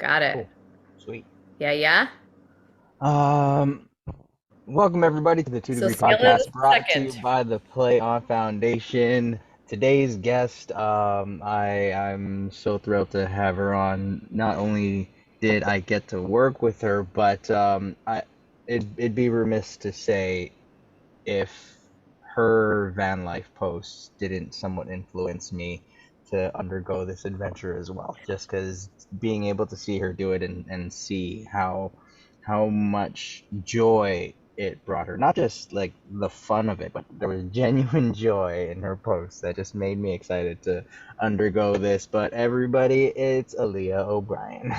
Got it. Cool. Sweet. Yeah, yeah. Um, Welcome everybody to the Two So Degree scale it Podcast, a brought to you second. by the Play On Foundation. Today's guest, I'm so thrilled to have her on. Not only did I get to work with her, but it'd be remiss to say if her van life posts didn't somewhat influence me to undergo this adventure as well. Just because being able to see her do it and see how much joy it brought her, not just like the fun of it, but there was genuine joy in her posts that just made me excited to undergo this. But everybody, it's Aliyah O'Brien.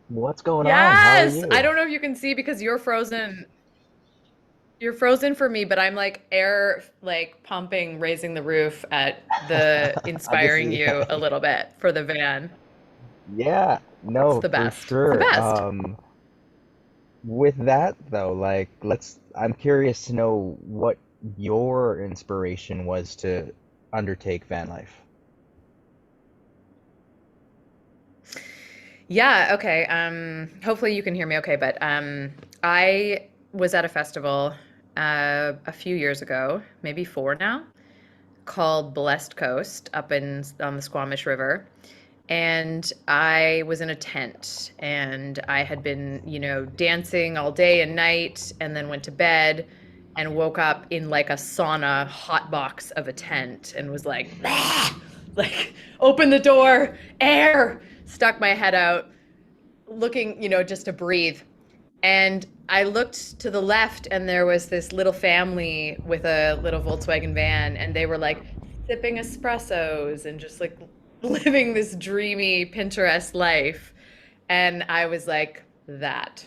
What's going on? How are Yes. I you? don't know if you can see because you're frozen. You're frozen for me, but I'm like air like pumping, raising the roof at the I can inspiring see. you a little bit for the van. Yeah, It's no, the for best. It's the sure. best. With that though, like I'm curious to know what your inspiration was to undertake van life. Yeah, okay. Hopefully you can hear me okay, but I was at a festival a few years ago, maybe four now, called Blessed Coast up in on the Squamish River. And I was in a tent and I had been, dancing all day and night and then went to bed and woke up in like a sauna hot box of a tent and was like, "Ah!" Like open the door, air, stuck my head out looking, just to breathe. And I looked to the left, and there was this little family with a little Volkswagen van, and they were like sipping espressos and just like living this dreamy Pinterest life. And I was like, that,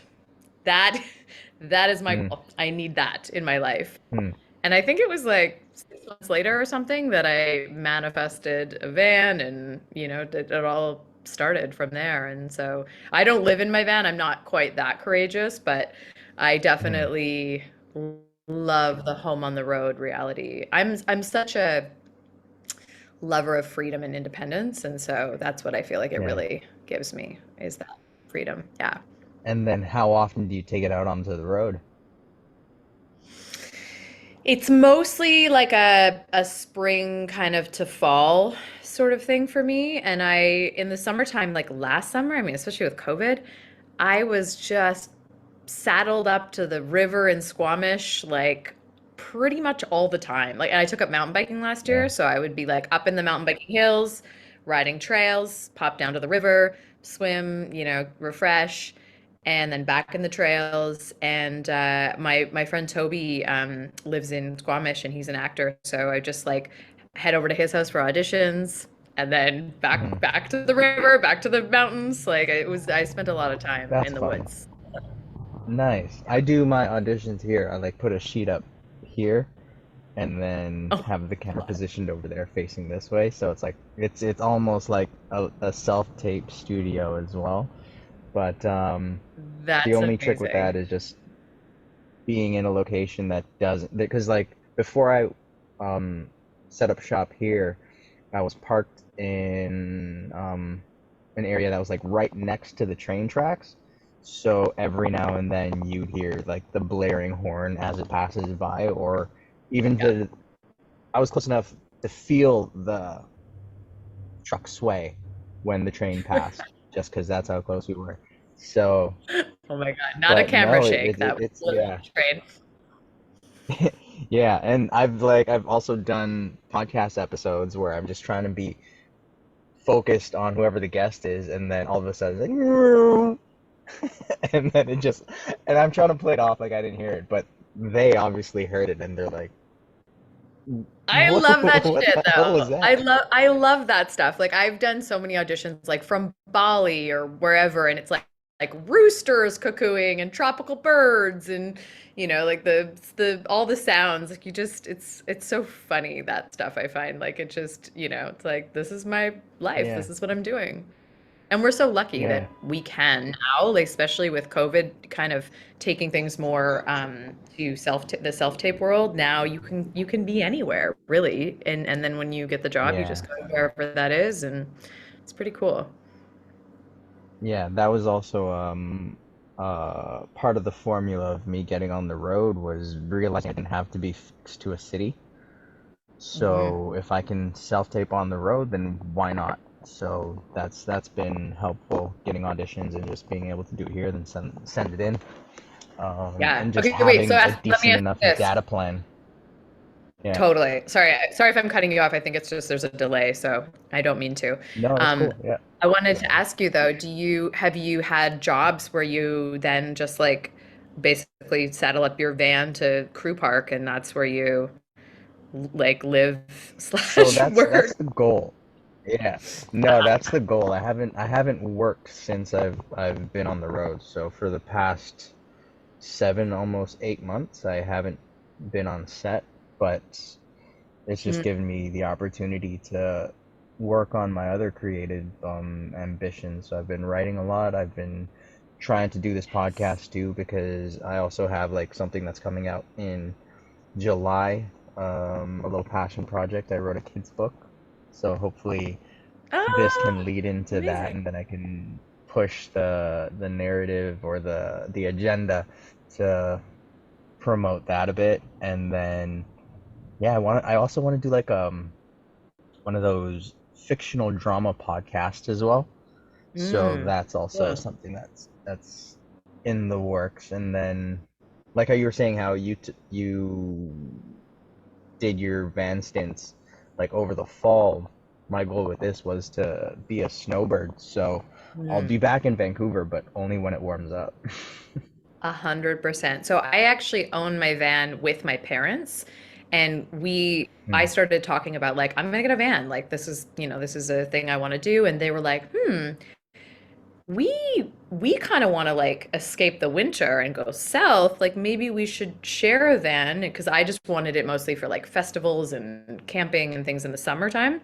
that is my Hmm. goal. I need that in my life. Hmm. And I think it was like 6 months later or something that I manifested a van and, it all started from there. And so I don't live in my van. I'm not quite that courageous, but I Hmm. definitely love the home on the road reality. I'm such a lover of freedom and independence, and so that's what I feel like it Yeah. really gives me is that freedom. Yeah. And then how often do you take it out onto the road? It's mostly like a spring kind of to fall sort of thing for me. And in the summertime, like last summer, I mean, especially with COVID, I was just saddled up to the river in Squamish, like pretty much all the time. Like, and I took up mountain biking last Yeah. year, so I would be like up in the mountain biking hills, riding trails, pop down to the river, swim, refresh, and then back in the trails. And my friend Toby lives in Squamish, and he's an actor, so I just like head over to his house for auditions. And then Hmm. back to the river, back to the mountains. Like I spent a lot of time That's in the fun. woods. Nice. I do my auditions here. I like put a sheet up here and then Oh, have the camera positioned over there facing this way. So it's like it's almost like a self-tape studio as well. But the that's only trick with that amazing. is just being in a location that doesn't, because like before I um set up shop here, I was parked in an area that was like right next to the train tracks. So every now and then you'd hear like the blaring horn as it passes by, or even Yeah. the I was close enough to feel the truck sway when the train passed, just because that's how close we were. So, Oh my God. Not a but camera no, shake. That was it's literally yeah. train. Yeah, and I've also done podcast episodes where I'm just trying to be focused on whoever the guest is, and then all of a sudden, and then it just, and I'm trying to play it off like I didn't hear it, but they obviously heard it, and they're like, I "What? love that What shit the hell though. was I that?" love I love that stuff. Like I've done so many auditions like from Bali or wherever and it's like roosters cuckooing and tropical birds and like the all the sounds like you just it's so funny that stuff I find like it just it's like this is my life. Yeah, This is what I'm doing. And we're so lucky yeah, that we can now, like, especially with COVID kind of taking things more to the self tape world. Now you can be anywhere really, and then when you get the job, you yeah. just go to wherever that is, and It's pretty cool. Yeah, that was also part of the formula of me getting on the road was realizing I didn't have to be fixed to a city. Hmm. So if I can self-tape on the road, then why not? So that's been helpful getting auditions and just being able to do it here, then send it in, Yeah. and just Okay, wait. So having a let me decent ask enough you this. data plan. Yeah. Totally. Sorry if I'm cutting you off. I think it's just there's a delay, so I don't mean to. No, that's Um, cool. Yeah. I wanted Go to ahead. ask you though, have you had jobs where you then just like basically saddle up your van to Crew Park and that's where you like live So slash that's work? the goal. Yeah. No, that's the goal. I haven't worked since I've been on the road. So for the past 7, almost 8 months, I haven't been on set, but it's just Mm. given me the opportunity to work on my other creative ambitions. So I've been writing a lot. I've been trying to do this podcast too because I also have like something that's coming out in July, a little passion project. I wrote a kid's book. So hopefully this Ah, can lead into that amazing. and then I can push the narrative or the agenda to promote that a bit and then yeah, I also want to do like one of those fictional drama podcasts as well. So Mm. that's also Cool. something that's in the works. And then, like how you were saying, how you did your van stints like over the fall. My goal with this was to be a snowbird. So I'll Mm. be back in Vancouver, but only when it warms up. 100%. So I actually own my van with my parents, and I Hmm. started talking about like, I'm gonna get a van. Like this is a thing I want to do. And they were like, we kind of want to like escape the winter and go south. Like maybe we should share a van because I just wanted it mostly for like festivals and camping and things in the summertime.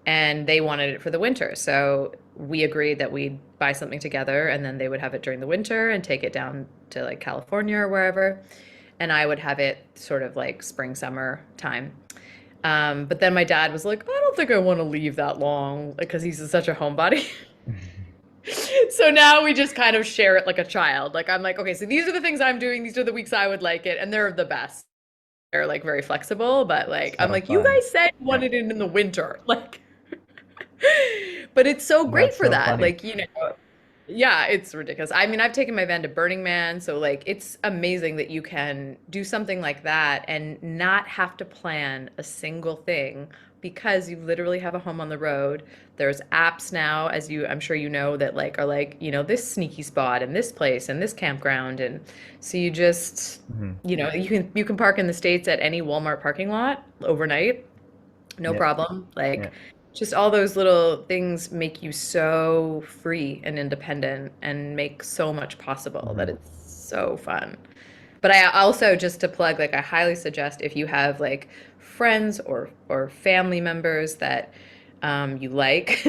And they wanted it for the winter. So we agreed that we'd buy something together and then they would have it during the winter and take it down to like California or wherever. And I would have it sort of like spring, summer time. But then my dad was like, I don't think I want to leave that long because he's such a homebody. So now we just kind of share it like a child. Like I'm like, okay, so these are the things I'm doing. These are the weeks I would like it. And they're the best. They're like very flexible, but like I'm So like, you fun. guys said you Yeah. wanted it in the winter. Like but it's so great That's for so that. funny. Like, yeah, it's ridiculous. I mean, I've taken my van to Burning Man, so like it's amazing that you can do something like that and not have to plan a single thing because you literally have a home on the road. There's apps now, as I'm sure you know, that like are like, this sneaky spot and this place and this campground and so you just Hmm. you can park in the States at any Walmart parking lot overnight no Yeah. problem. Yeah. Like, just all those little things make you so free and independent and make so much possible that Hmm. it's so fun. But I also, just to plug, like, I highly suggest if you have like friends or family members that you like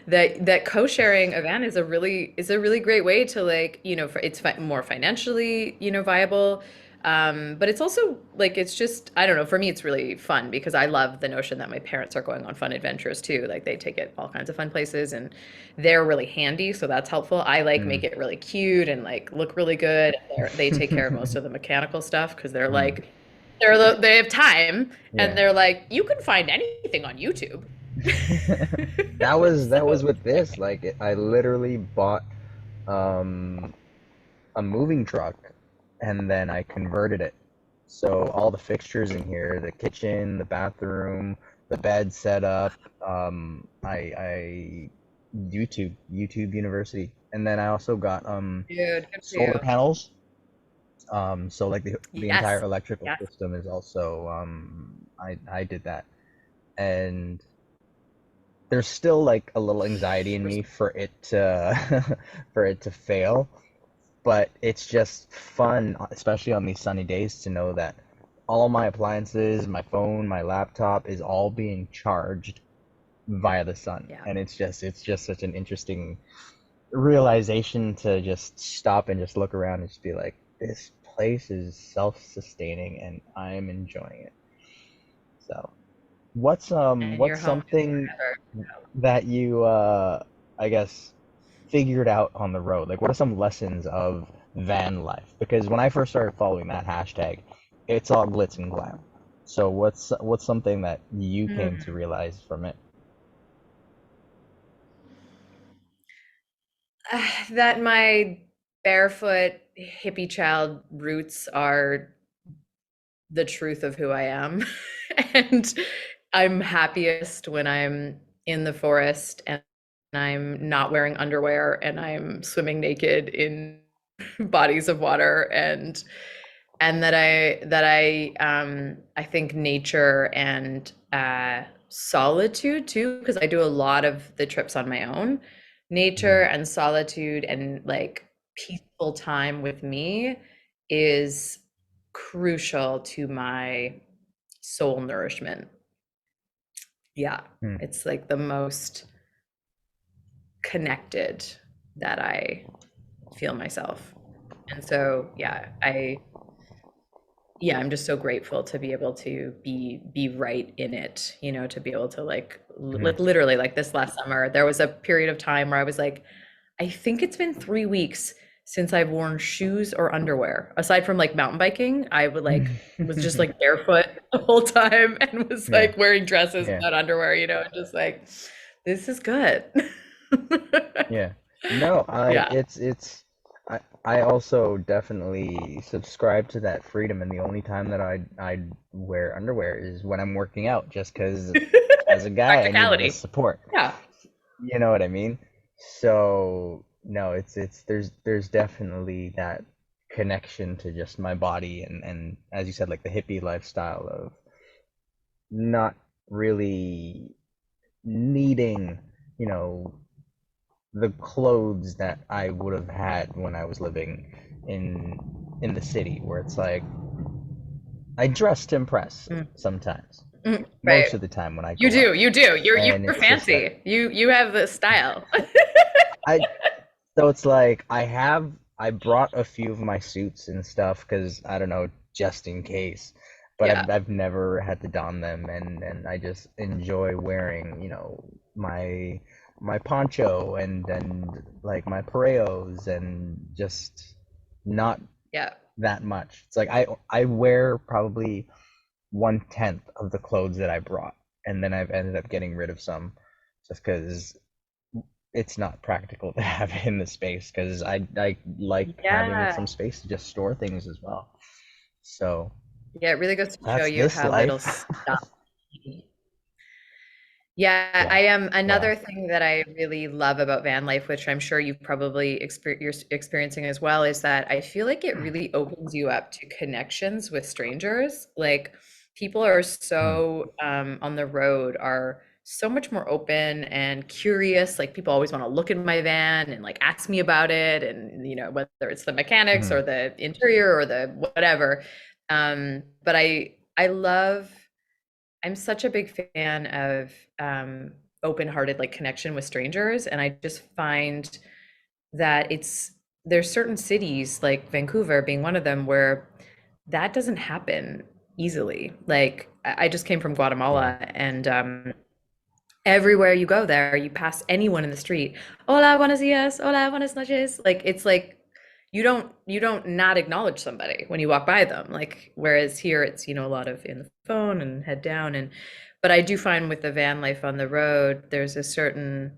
that co-sharing a van is a really great way to like it's more financially viable but it's also like it's just I don't know for me it's really fun because I love the notion that my parents are going on fun adventures too like they take it all kinds of fun places and they're really handy so that's helpful I like make Mm. it really cute and like look really good they take care of most of the mechanical stuff because they're Mm. like they have time and Yeah. they're like you can find anything on YouTube. That was So with this. Like I literally bought um a moving truck and then I converted it. So all the fixtures in here, the kitchen, the bathroom, the bed setup, I YouTube University. And then I also got dude, good for solar you. panels. So like the entire Yes. electrical Yes. system is also I did that. And there's still like a little anxiety in me for it to for it to fail, but it's just fun, especially on these sunny days, to know that all my appliances, my phone, my laptop is all being charged via the sun, Yeah. and it's just such an interesting realization to just stop and just look around and just be like, this place is self-sustaining and I'm enjoying it. So. and you're what's home something forever. that you I guess figured out on the road? Like what are some lessons of van life? Because when I first started following that hashtag, it's all glitz and glam. So what's something that you came to Mm. realize from it? That my barefoot hippie child roots are the truth of who I am. And I'm happiest when I'm in the forest and I'm not wearing underwear and I'm swimming naked in bodies of water, and I think nature and solitude too, because I do a lot of the trips on my own. Nature Mhm. and solitude and like peaceful time with me is crucial to my soul nourishment. Yeah, Hmm. it's like the most connected that I feel myself. And so, yeah, I'm just so grateful to be able to be right in it, to be able to like Mhm. literally like this last summer, there was a period of time where I was like, I think it's been 3 weeks since I've worn shoes or underwear. Aside from like mountain biking, I would like was just like barefoot the whole time and was Yeah. like wearing dresses Yeah. without underwear, and just like this is good. Yeah. No, I Yeah. it's I also definitely subscribe to that freedom, and the only time that I'd wear underwear is when I'm working out, just 'cause as a guy I need the Practicality. support. Yeah. You know what I mean? So no, it's there's definitely that connection to just my body and as you said, like the hippie lifestyle of not really needing, you know, the clothes that I would have had when I was living in the city, where it's like I dress to impress Mm, sometimes, right. most of the time when I You go do, out, you do. You're and it's just like fancy. You have the style. I so it's like I brought a few of my suits and stuff because I don't know, just in case. But Yeah. I've never had to don them, and I just enjoy wearing, my poncho and like my pareos and just not Yeah. that much. It's like I wear probably 1/10 of the clothes that I brought, and then I've ended up getting rid of some just because it's not practical to have in the space because I like having Yeah. some space to just store things as well. So Yeah, it really goes to show that's you this how little life. stuff. Yeah, Yeah, I am yeah. another thing that I really love about van life, which I'm sure you've probably you're experiencing as well, is that I feel like it really opens you up to connections with strangers. Like people are Hmm. so on the road are so much more open and curious. Like people always want to look in my van and like ask me about it, and whether it's the mechanics Hmm. or the interior or the whatever. But I love. I'm such a big fan of open-hearted like connection with strangers, and I just find that there's certain cities like Vancouver being one of them where that doesn't happen easily. Like I just came from Yeah. Guatemala, and everywhere you go there, you pass anyone in the street. Hola, buenos dias. Hola, buenas noches. Like it's like you don't not acknowledge somebody when you walk by them. Like whereas here it's a lot of in the phone and head down, and but I do find with the van life on the road, there's a certain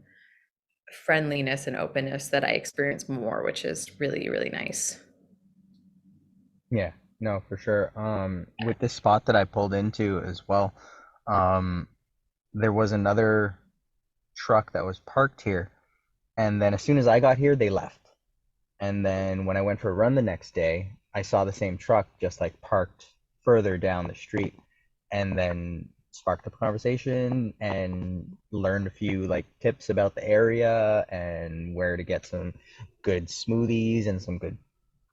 friendliness and openness that I experience more, which is really, really nice. Yeah. No, for sure. With this spot that I pulled into as well, um, there was another truck that was parked here, and then as soon as I got here, they left. And then when I went for a run the next day, I saw the same truck just like parked further down the street, and then sparked up a conversation and learned a few like tips about the area and where to get some good smoothies and some good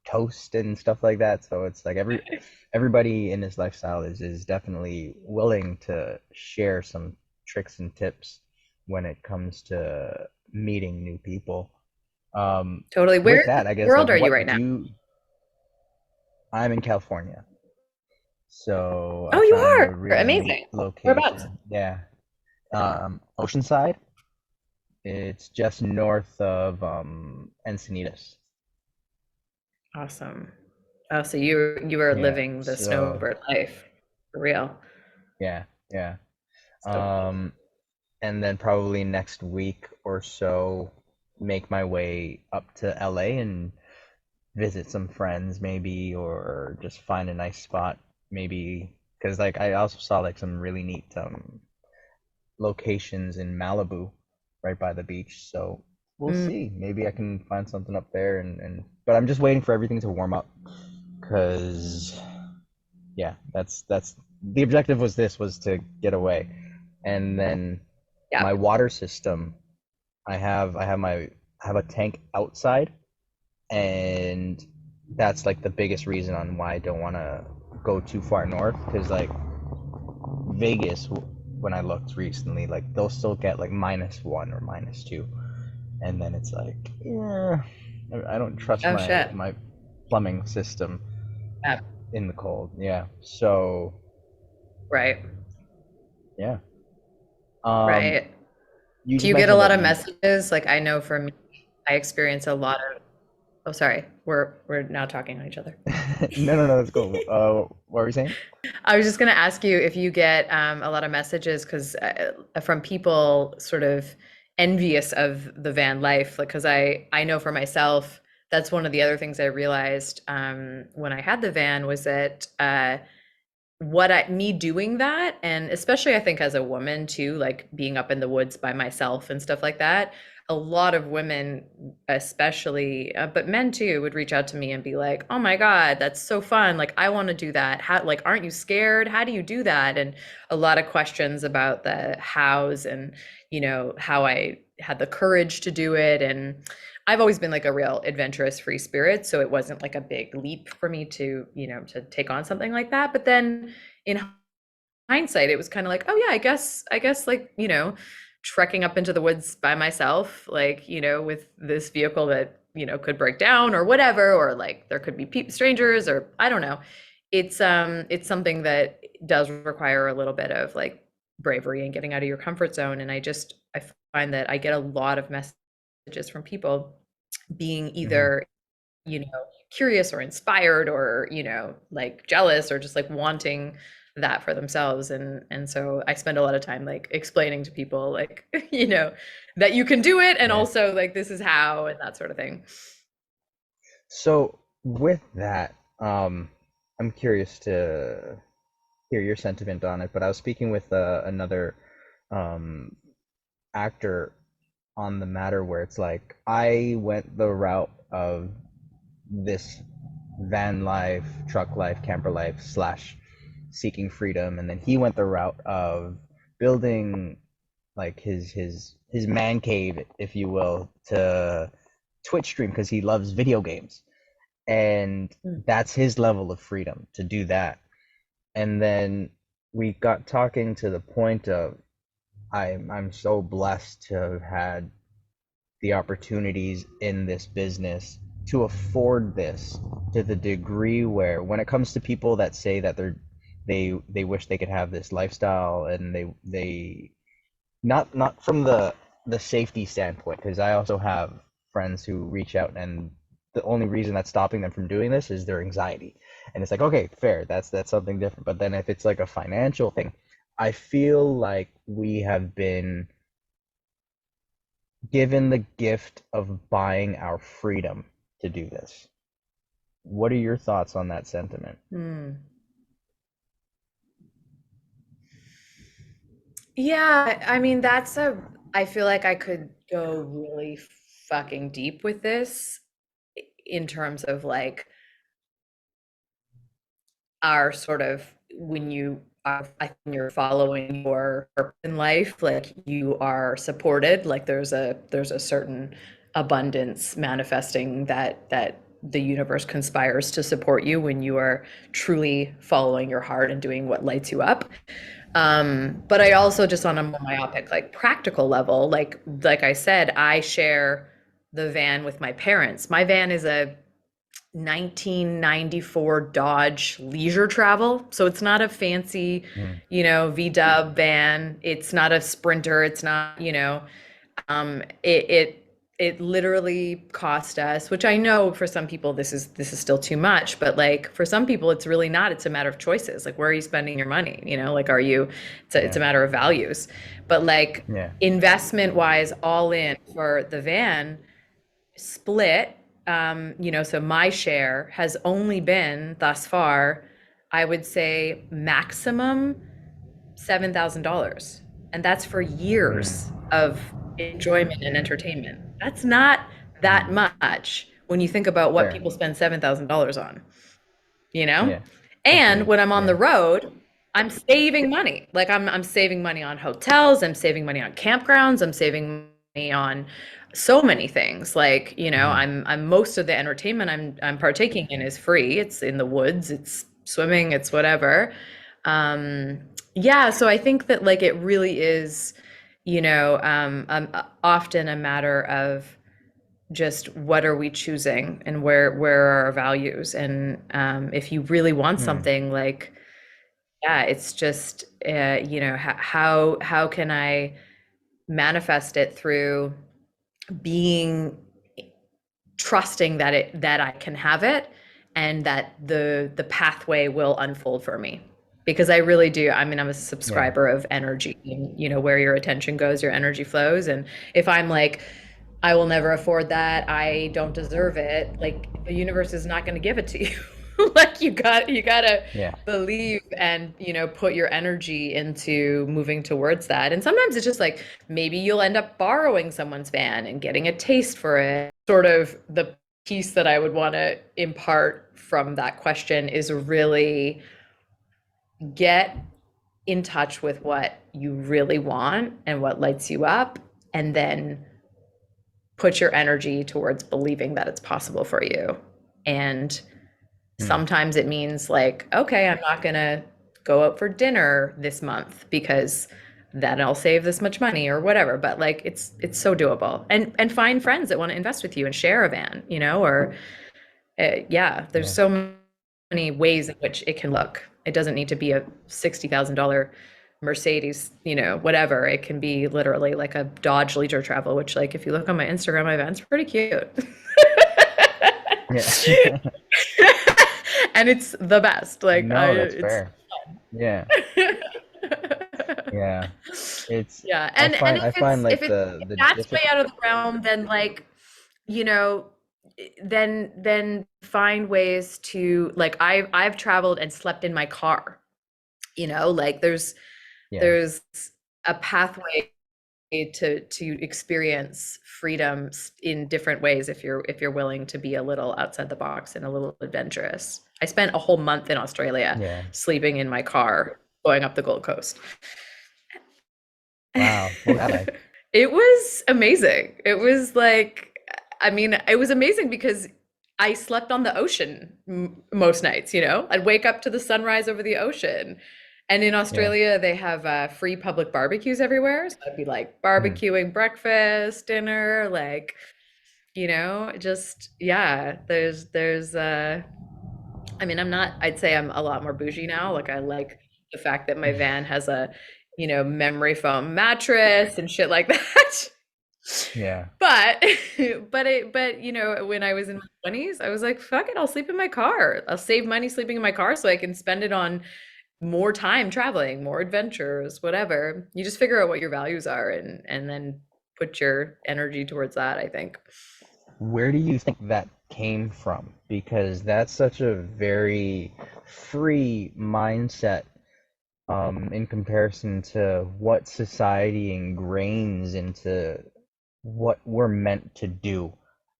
toast and stuff like that. So it's like everybody in this lifestyle is definitely willing to share some tricks and tips when it comes to meeting new people. Totally. Where With in that, the I guess like world are you what right now? do I'm in California. So I Oh, you found a are really neat amazing. Whereabouts? location. Yeah. Oceanside. It's just north of Encinitas. Awesome. Oh, so you are Yeah. living the So snowbird life for real. yeah, yeah. So cool. Um, and then probably next week or so, make my way up to LA and visit some friends maybe, or just find a nice spot maybe. Because like I also saw like some really neat locations in Malibu, right by the beach. So we'll Mm, see. Maybe I can find something up there, and but I'm just waiting for everything to warm up, because yeah, that's the objective was to get away, and then yeah. my water system. I have a tank outside, and that's like the biggest reason on why I don't want to go too far north, because like Vegas, when I looked recently, like they'll still get like -1 or -2, and then it's like, yeah, I don't trust Oh my shit. plumbing system Yeah. in the cold. Yeah, so Right. yeah. Um, Right. you Do just you get a mentioned lot that of you. messages? Like I know for me, I experience a lot of, oh sorry, we're now talking on each other. No, no, no, let's go. What were you saying? I was just going to ask you if you get a lot of messages because from people sort of envious of the van life, like because I know for myself that's one of the other things I realized when I had the van was that me doing that, and especially I think as a woman too, like being up in the woods by myself and stuff like that, a lot of women especially but men too would reach out to me and be like, oh my god, that's so fun, like I want to do that, how, like aren't you scared, how do you do that, and a lot of questions about the hows and how I had the courage to do it. And I've always been like a real adventurous free spirit, so it wasn't like a big leap for me to to take on something like that. But then in hindsight, it was kind of like, oh yeah, I guess like, trekking up into the woods by myself, like, with this vehicle that, could break down or whatever, or like there could be strangers, or I don't know. It's something that does require a little bit of like bravery and getting out of your comfort zone. And I find that I get a lot of messages from people being Hmm. either you know, curious or inspired or, like jealous or just like wanting that for themselves. And so I spend a lot of time like explaining to people like, that you can do it and Yeah. also like this is how and that sort of thing. So with that, I'm curious to hear your sentiment on it. But I was speaking with another um, actor on the matter, where it's like I went the route of this van life, truck life, camper life slash seeking freedom, and then he went the route of building like his man cave, if you will, to Twitch stream because he loves video games, and Mm. that's his level of freedom to do that. And then we got talking to the point of I'm so blessed to have had the opportunities in this business to afford this to the degree where when it comes to people that say that they wish they could have this lifestyle, and they not from the safety standpoint, because I also have friends who reach out, and the only reason that's stopping them from doing this is their anxiety. And it's like, okay, fair, that's something different. But then if it's like a financial thing, I feel like we have been given the gift of buying our freedom to do this. What are your thoughts on that sentiment? Hmm. Yeah, I mean, I feel like I could go really fucking deep with this in terms of like are sort of when you are I think when you're following your purpose in life, like you are supported, like there's a certain abundance manifesting that the universe conspires to support you when you are truly following your heart and doing what lights you up. But I also just on a more myopic, like practical level, like I said, I share the van with my parents. My van is a 1994 Dodge Leisure Travel. So it's not a fancy, Mm. VW van. It's not a Sprinter. It's not, it literally cost us, which I know for some people this is still too much, but like for some people it's really not. It's a matter of choices. Like where are you spending your money? Like are you it's a Yeah. matter of values. But like Yeah. investment wise, all in for the van split, so my share has only been thus far, I would say maximum $7,000. And that's for Mm. years of enjoyment and entertainment. That's not that Mm. much when you think about what Fair. people spend $7,000 on, you know? Yeah. And Agreed. when I'm on the Yeah. road, I'm saving money. Like I'm saving money on hotels, I'm saving money on campgrounds, I'm saving money on so many things. Like, Hmm. I'm most of the entertainment I'm partaking in is free. It's in the woods, it's swimming, it's whatever. Um, yeah, so I think that like it really is, often a matter of just what are we choosing and where are our values. And if you really want Hmm. something, like, yeah, it's just how can I manifest it through being trusting that I can have it, and that the pathway will unfold for me. Because I really do. I mean, I'm a Yeah. subscriber of energy, and where your attention goes, your energy flows. And if I'm like, I will never afford that, I don't deserve it, like the universe is not going to give it to you. Like you gotta Yeah. believe and put your energy into moving towards that. And sometimes it's just like maybe you'll end up borrowing someone's van and getting a taste for it. Sort of the piece that I would want to impart from that question is really get in touch with what you really want and what lights you up, and then put your energy towards believing that it's possible for you. And Hmm. sometimes it means like, okay, I'm not going to go out for dinner this month because then I'll save this much money or whatever. But like it's so doable. And find friends that want to invest with you and share a van, or yeah, there's Yeah. so many ways in which it can look. It doesn't need to be a $60,000 Mercedes, whatever. It can be literally like a Dodge Leisure Travel, which, like, if you look on my Instagram, my van's pretty cute. Yeah. And it's the best. Like No, that's it's fair. Yeah. Yeah. It's yeah. I And find if I it's find if like it's the if the that's way difficult. out of the realm, then like, you know, then find ways to, like, I've traveled and slept in my car, like Yeah. there's a pathway to experience freedom in different ways if you're willing to be a little outside the box and a little adventurous. I spent a whole month in Australia Yeah. sleeping in my car going up the Gold Coast. Wow. What was that like? It was amazing. It was like, I mean, it was amazing because I slept on the ocean most nights, I'd wake up to the sunrise over the ocean. And in Yeah. Australia, they have free public barbecues everywhere. So I'd be like Hmm. barbecuing breakfast, dinner, like, just, yeah, I mean, I'd say I'm a lot more bougie now. Like, I like the fact that my van has a, memory foam mattress and shit like that. Yeah. But, when I was in my 20s, I was like, fuck it, I'll sleep in my car. I'll save money sleeping in my car so I can spend it on more time traveling, more adventures, whatever. You just figure out what your values are, and then put your energy towards that, I think. Where do you think that came from? Because that's such a very free mindset, in comparison to what society ingrains into what we're meant to do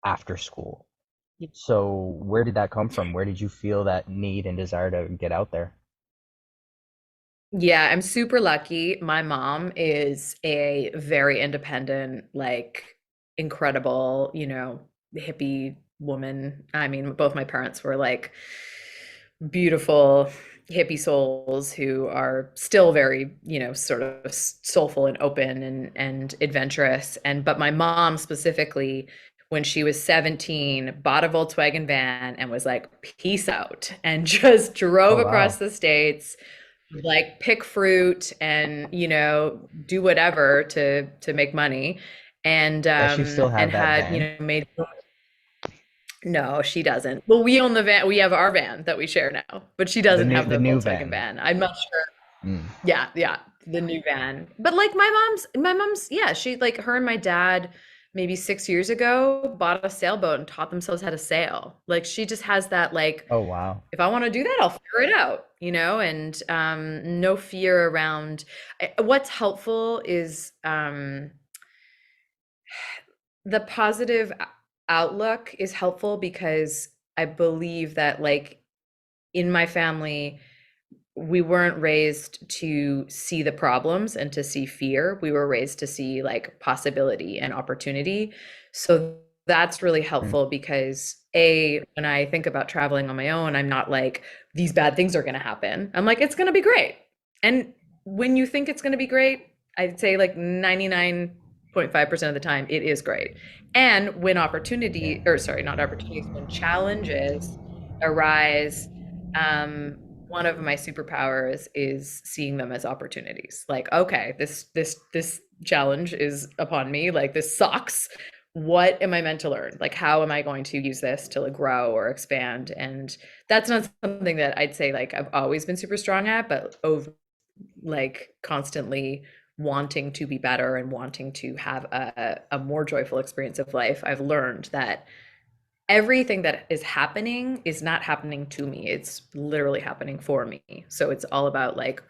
after school. So where did that come from? Where did you feel that need and desire to get out there? Yeah, I'm super lucky. My mom is a very independent, like, incredible, hippie woman. I mean, both my parents were like beautiful hippie souls who are still very, sort of soulful and open and adventurous. But my mom specifically when she was 17, bought a Volkswagen van and was like, peace out, and just drove Oh across wow. the states, like pick fruit and, do whatever to make money. Does she still And have that had, van? made no, she doesn't. Well, we own the van. We have our van that we share now, but she doesn't have The the new Volkswagen van. van. I'm not sure. Mm. Yeah, yeah, the new van. But like my mom's, yeah, she like her and my dad maybe 6 years ago bought a sailboat and taught themselves how to sail. Like she just has that like, Oh wow. if I want to do that, I'll figure it out, and no fear around. What's helpful is the positive outlook is helpful because I believe that like in my family we weren't raised to see the problems and to see fear. We were raised to see like possibility and opportunity. So that's really Mm. helpful because when I think about traveling on my own, I'm not like, these bad things are going to happen. I'm like, it's going to be great. And when you think it's going to be great, I'd say like 99.5% of the time, it is great. And when Yeah. opportunity, or sorry, not opportunities, when challenges arise, one of my superpowers is seeing them as opportunities. Like, okay, this challenge is upon me. Like this sucks. What am I meant to learn? Like, how am I going to use this to like grow or expand? And that's not something that I'd say like I've always been super strong at, but over like constantly wanting to be better and wanting to have a more joyful experience of life, I've learned that everything that is happening is not happening to me. It's literally happening for me. So it's all about like,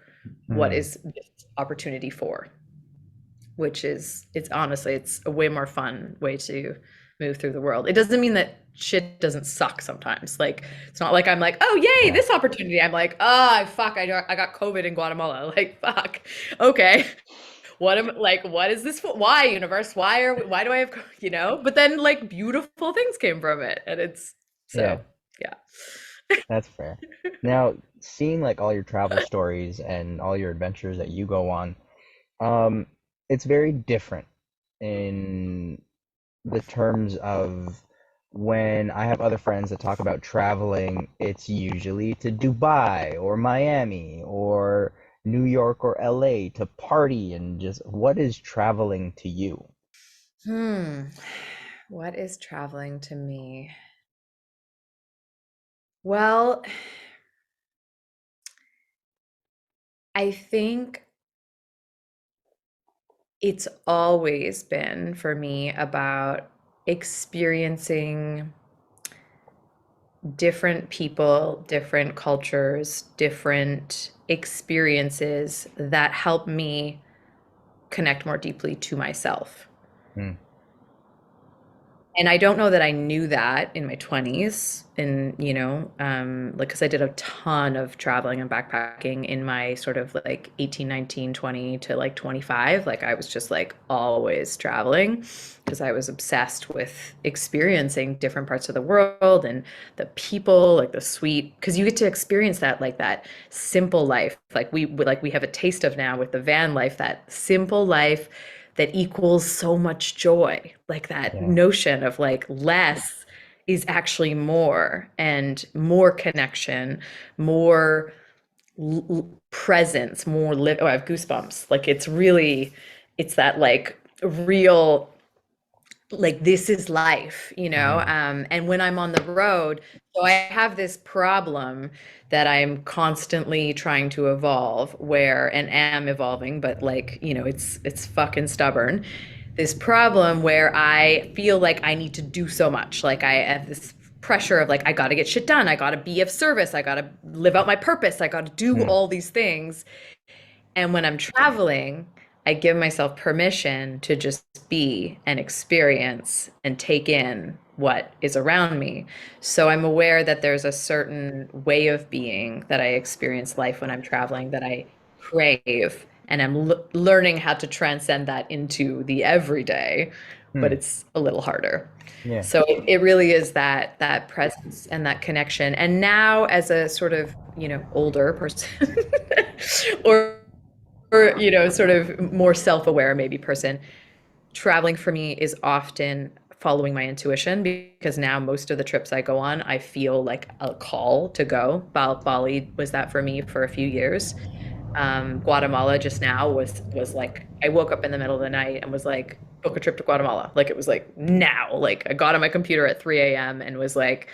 what Mm. is this opportunity for? Which is, it's honestly, it's a way more fun way to move through the world. It doesn't mean that shit doesn't suck sometimes. Like, it's not like I'm like, oh, yay, Yeah. this opportunity. I'm like, ah, oh, fuck, I got COVID in Guatemala. Like, fuck. Okay. What is this for? Why, universe? Why do I have, But then like beautiful things came from it. And it's Yeah. so, yeah. That's fair. Now, seeing like all your travel stories and all your adventures that you go on, um, it's very different in the terms of when I have other friends that talk about traveling, it's usually to Dubai or Miami or New York or LA to party and just what is traveling to you? Hmm. What is traveling to me? Well, I think it's always been for me about experiencing different people, different cultures, different experiences that help me connect more deeply to myself. Hmm. And I don't know that I knew that in my 20s and, like, because I did a ton of traveling and backpacking in my sort of like 18, 19, 20 to like 25. Like I was just like always traveling because I was obsessed with experiencing different parts of the world and the people, like the sweet, because you get to experience that, like that simple life, like we have a taste of now with the van life, that simple life that equals so much joy. Like that Yeah. notion of like less is actually more, and more connection, more presence, more oh, I have goosebumps. Like it's really, it's that like real, like this is life, Hmm. and when I'm on the road, so I have this problem that I'm constantly trying to evolve, where and am evolving, but like, it's fucking stubborn. This problem where I feel like I need to do so much, like I have this pressure of like, I got to get shit done, I got to be of service, I got to live out my purpose, I got to do Hmm. all these things. And when I'm traveling, I give myself permission to just be and experience and take in what is around me. So I'm aware that there's a certain way of being that I experience life when I'm traveling that I crave. And I'm learning how to transcend that into the everyday, but Hmm. it's a little harder. Yeah. So it really is that presence and that connection. And now as a sort of, older person or sort of more self-aware maybe person, traveling for me is often following my intuition, because now most of the trips I go on, I feel like a call to go. Bali was that for me for a few years. Guatemala just now was like I woke up in the middle of the night and was like, book a trip to Guatemala. Like it was like now. Like I got on my computer at 3 a.m. and was like,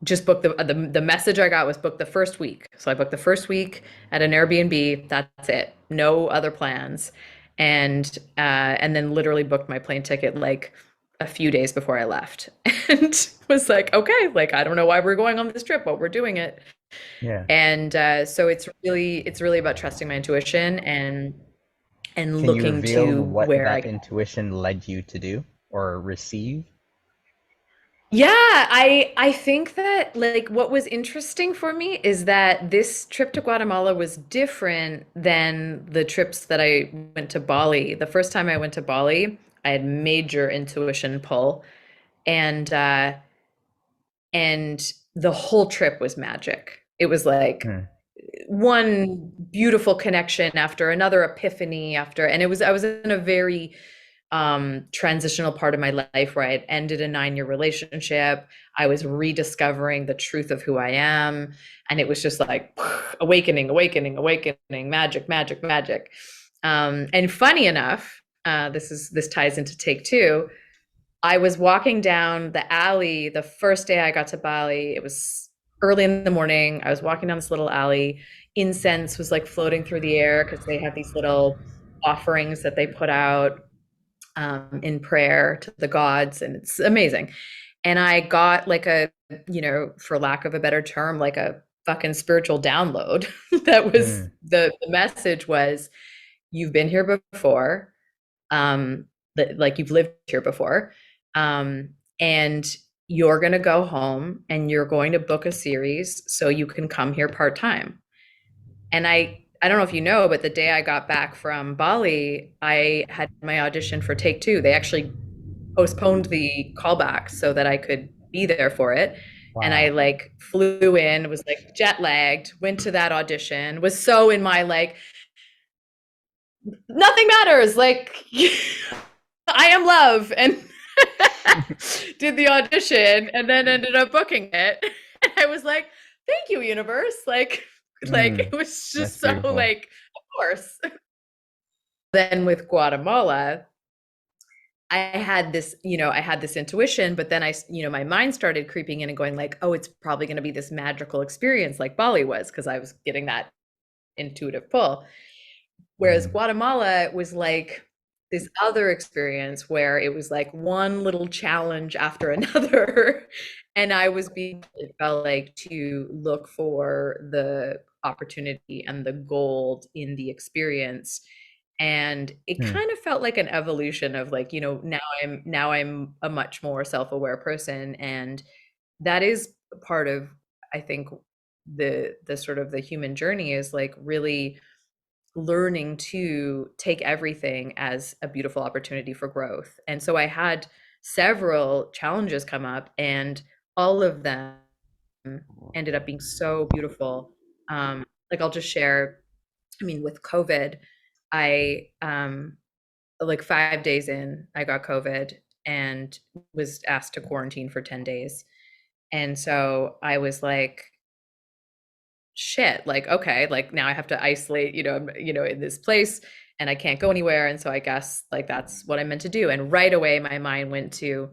just book the message I got was book the first week. So I booked the first week at an Airbnb. That's it. No other plans. And then literally booked my plane ticket like a few days before I left and was like, okay, like I don't know why we're going on this trip, but we're doing it. Yeah. And so it's really about trusting my intuition and Can you looking reveal to what where that I intuition led you to do or receive? Yeah, I think that like what was interesting for me is that this trip to Guatemala was different than the trips that I went to Bali. The first time I went to Bali, I had major intuition pull, and uh and the whole trip was magic. It was like Hmm. one beautiful connection after another epiphany after, and I was in a very transitional part of my life where I had ended a 9-year relationship. I was rediscovering the truth of who I am. And it was just like awakening, awakening, awakening, magic, magic, magic. And funny enough, this ties into take two. I was walking down the alley the first day I got to Bali. It was early in the morning. I was walking down this little alley. Incense was like floating through the air because they have these little offerings that they put out in prayer to the gods, and it's amazing. And I got like for lack of a better term, like a fucking spiritual download. That was Hmm. the message was, you've been here before, that like you've lived here before, um, and you're going to go home and you're going to book a series so you can come here part time. And I don't know if you know, but the day I got back from Bali, I had my audition for Take Two. They actually postponed the callback so that I could be there for it. And I Wow. like flew in, was like jet lagged, went to that audition, was so in my like nothing matters, like I am love, and did the audition and then ended up booking it. And I was like, thank you, universe. Like Hmm. it was That's just so beautiful. like, of course. Then with Guatemala, I had this intuition, but then my mind started creeping in and going like, oh, it's probably going to be this magical experience like Bali was, because I was getting that intuitive pull. Whereas Hmm. Guatemala was like this other experience where it was like one little challenge after another. And it felt like to look for the opportunity and the gold in the experience. And it Hmm. kind of felt like an evolution of like, now I'm a much more self-aware person. And that is part of, I think, the sort of the human journey is like really learning to take everything as a beautiful opportunity for growth. And so I had several challenges come up, and all of them ended up being so beautiful. Like I'll just share, I mean, with COVID, I like 5 days in, I got COVID and was asked to quarantine for 10 days. And so I was like, shit, like, okay, like now I have to isolate, in this place, and I can't go anywhere. And so I guess like that's what I'm meant to do. And right away my mind went to,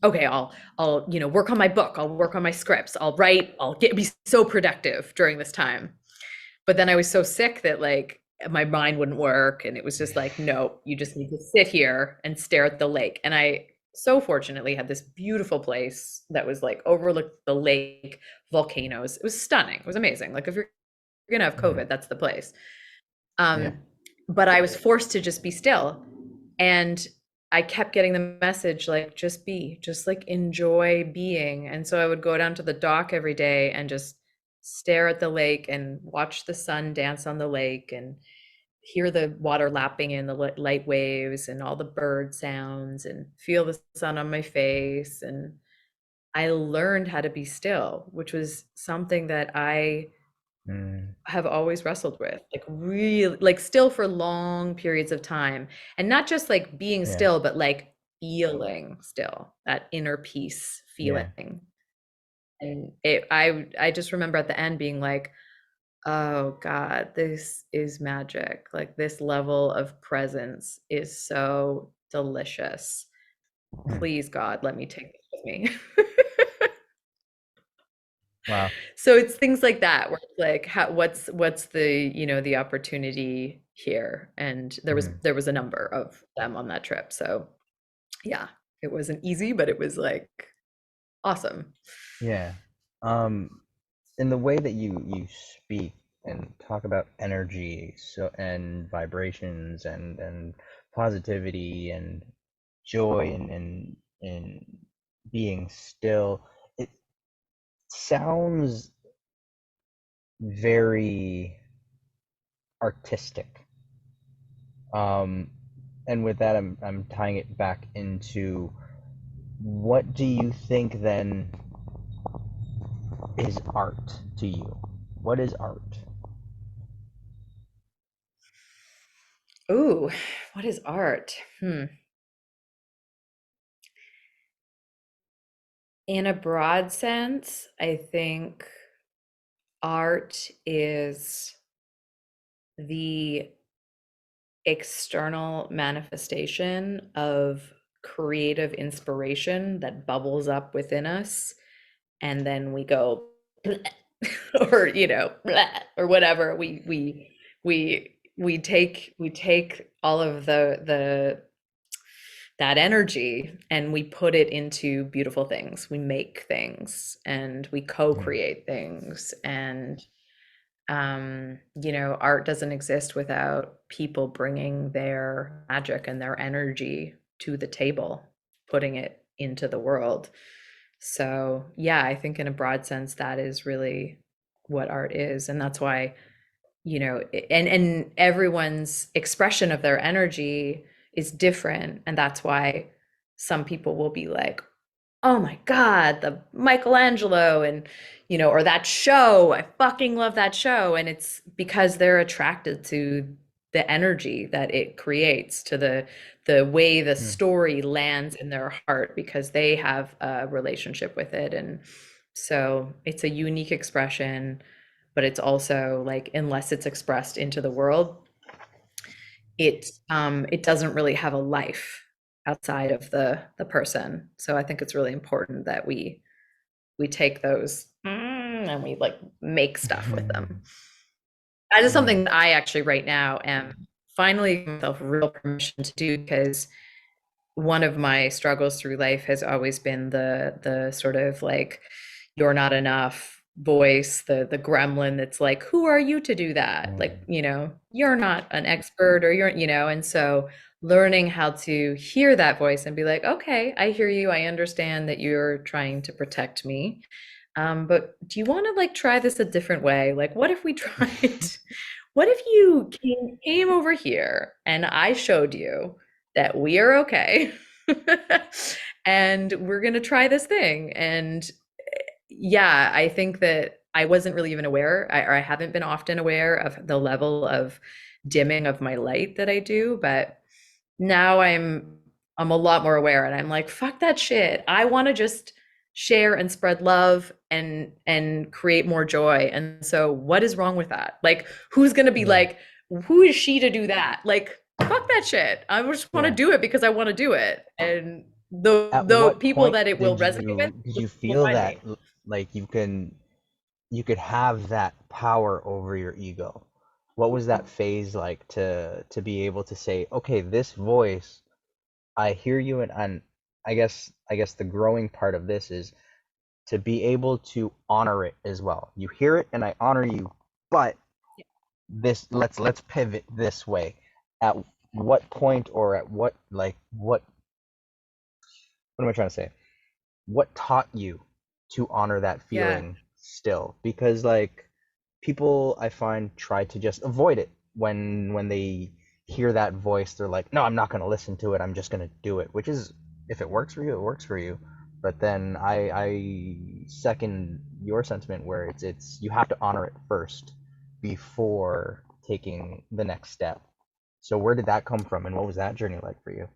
okay, I'll, work on my book, I'll work on my scripts, I'll write, be so productive during this time. But then I was so sick that like my mind wouldn't work. And it was just like, no, you just need to sit here and stare at the lake. And I so fortunately had this beautiful place that was like overlooked the lake, volcanoes. It was stunning. It was amazing. Like if you're gonna have Hmm. COVID, that's the place. Yeah. Um, but I was forced to just be still. And I kept getting the message like, just be, just like enjoy being. And so I would go down to the dock every day and just stare at the lake and watch the sun dance on the lake and hear the water lapping in the light waves and all the bird sounds and feel the sun on my face. And I learned how to be still, which was something that I Hmm. have always wrestled with, like really like still for long periods of time, and not just like being Yeah. still, but like feeling still, that inner peace Yeah. feeling. And I just remember at the end being like, oh God, this is magic. Like this level of presence is so delicious. Hmm. Please, God, let me take this with me. Wow. So it's things like that where it's like, what's the, the opportunity here? And there was Hmm. there was a number of them on that trip. So yeah, it wasn't easy, but it was like awesome. Yeah. Um, in the way that you speak and talk about energy, so and vibrations and positivity and joy and being still, it sounds very artistic. Um, and with that, I'm tying it back into what do you think then is art to you? What is art? Ooh, what is art? In a broad sense, I think art is the external manifestation of creative inspiration that bubbles up within us, and then we go "Bleh," or "Bleh," or whatever. We take all of the that energy and we put it into beautiful things. We make things and we Mm, co-create things. And art doesn't exist without people bringing their magic and their energy to the table, putting it into the world. So yeah, I think in a broad sense that is really what art is. And that's why, and everyone's expression of their energy is different. And that's why some people will be like, oh my God, the Michelangelo and, or that show, I fucking love that show. And it's because they're attracted to the energy that it creates, to the way the mm, story lands in their heart because they have a relationship with it. And so it's a unique expression, but it's also like, unless it's expressed into the world, it doesn't really have a life outside of the person. So I think it's really important that we take those and we like make stuff with them. That is mm, something that I actually right now am finally giving myself real permission to do, because one of my struggles through life has always been the sort of like you're not enough voice, the gremlin that's like, who are you to do that? Like, mm, you're not an expert, or and so learning how to hear that voice and be like, okay, I hear you. I understand that you're trying to protect me. But do you want to like try this a different way? Like, what if we tried what if you came over here and I showed you that we are okay and we're going to try this thing? And yeah, I think that I wasn't really even aware, or I haven't been often aware of the level of dimming of my light that I do, but now I'm a lot more aware and I'm like, fuck that shit. I want to just share and spread love and create more joy. And so what is wrong with that? Like who's going to be yeah. like, who is she to do that? Like fuck that shit. I just want to Yeah. do it because I want to do it. And At the what people point that it will resonate with did you will feel find that me. like you could have that power over your ego? What was that phase like to be able to say, okay, this voice, I hear you, and I guess the growing part of this is to be able to honor it as well. You hear it and I honor you, but this let's pivot this way. At what point or at what am I trying to say? What taught you to honor that Yeah. feeling still? Because like people I find try to just avoid it when they hear that voice, they're like, no, I'm not going to listen to it, I'm just going to do it, which is, if it works for you, it works for you. But then I second your sentiment where it's you have to honor it first before taking the next step. So where did that come from and what was that journey like for you?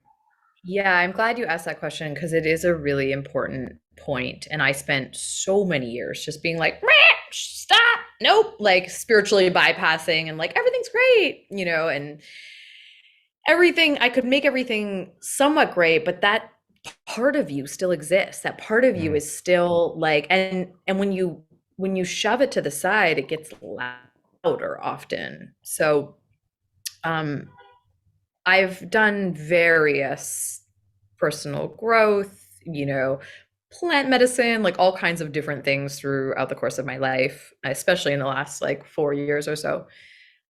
Yeah, I'm glad you asked that question because it is a really important point. And I spent so many years just being like, "Meh, stop, nope, like spiritually bypassing and like everything's great, and everything, I could make everything somewhat great, but that part of you still exists. That part of you Mm, is still like, and when you shove it to the side, it gets louder often. So, um, I've done various personal growth, plant medicine, like all kinds of different things throughout the course of my life, especially in the last like 4 years or so.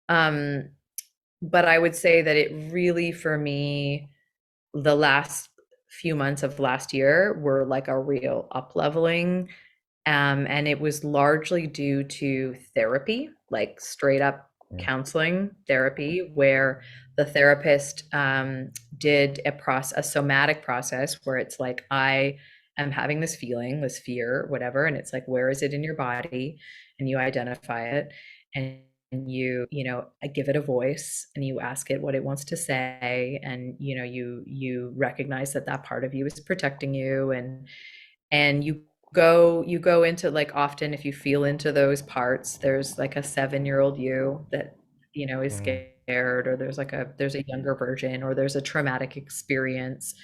Um, but I would say that it really, for me, the last few months of last year were like a real up leveling. And it was largely due to therapy, like straight up mm, counseling therapy, where the therapist did a somatic process where it's like, I am having this feeling, this fear, whatever. And it's like, where is it in your body? And you identify it. And I give it a voice and you ask it what it wants to say. And, you recognize that that part of you is protecting you, and you go into, like, often if you feel into those parts, there's like a 7-year-old you that is mm, scared, or there's a younger version, or there's a traumatic experience.